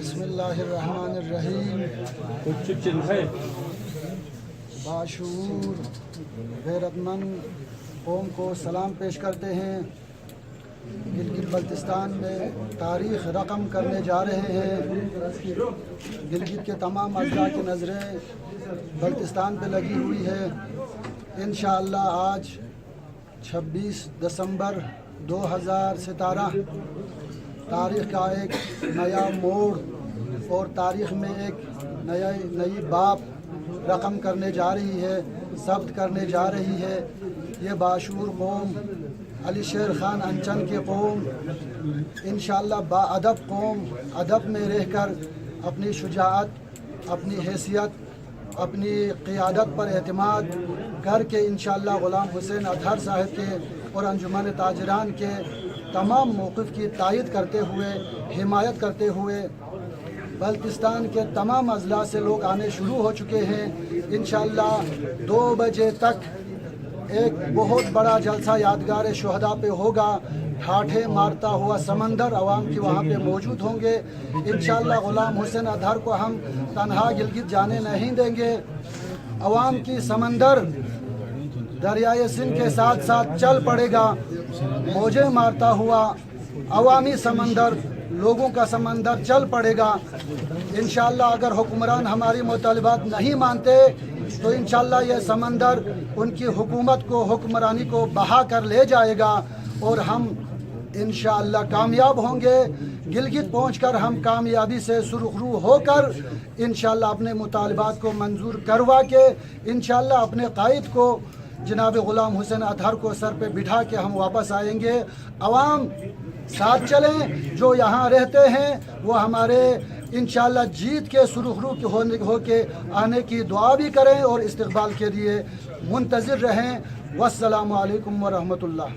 بسم اللہ الرحمن الرحیم۔ باشعور غیرت مند قوم کو سلام پیش کرتے ہیں۔ گلگت بلتستان میں تاریخ رقم کرنے جا رہے ہیں۔ گلگت کے تمام اضلاع کی نظریں بلتستان پہ لگی ہوئی ہے۔ انشاءاللہ آج 26 دسمبر 2017 تاریخ کا ایک نیا موڑ اور تاریخ میں ایک نئی باب رقم کرنے جا رہی ہے، ثبت کرنے جا رہی ہے۔ یہ باشعور قوم، علی شیر خان انچن کے قوم، انشاءاللہ با ادب قوم، ادب میں رہ کر اپنی شجاعت، اپنی حیثیت، اپنی قیادت پر اعتماد کر کے انشاءاللہ غلام حسین اطہر صاحب کے اور انجمن تاجران کے تمام موقف کی تائید کرتے ہوئے، حمایت کرتے ہوئے بلتستان کے تمام اضلاع سے لوگ آنے شروع ہو چکے ہیں۔ انشاءاللہ 2 بجے تک ایک بہت بڑا جلسہ یادگار شہداء پہ ہوگا۔ ٹھاٹھے مارتا ہوا سمندر عوام کی وہاں پہ موجود ہوں گے۔ انشاءاللہ غلام حسین اطہر کو ہم تنہا گلگت جانے نہیں دیں گے۔ عوام کی سمندر دریائے سندھ کے ساتھ ساتھ چل پڑے گا۔ موجیں مارتا ہوا عوامی سمندر، لوگوں کا سمندر چل پڑے گا۔ انشاءاللہ اگر حکمران ہماری مطالبات نہیں مانتے تو انشاءاللہ یہ سمندر ان کی حکومت کو، حکمرانی کو بہا کر لے جائے گا اور ہم انشاءاللہ کامیاب ہوں گے۔ گلگت پہنچ کر ہم کامیابی سے سرخرو ہو کر انشاءاللہ اپنے مطالبات کو منظور کروا کے انشاءاللہ اپنے قائد کو، جناب غلام حسین اطہر کو سر پہ بٹھا کے ہم واپس آئیں گے۔ عوام ساتھ چلیں، جو یہاں رہتے ہیں وہ ہمارے انشاءاللہ جیت کے سرخرو ہو کے آنے کی دعا بھی کریں اور استقبال کے لیے منتظر رہیں۔ والسلام علیکم ورحمۃ اللہ۔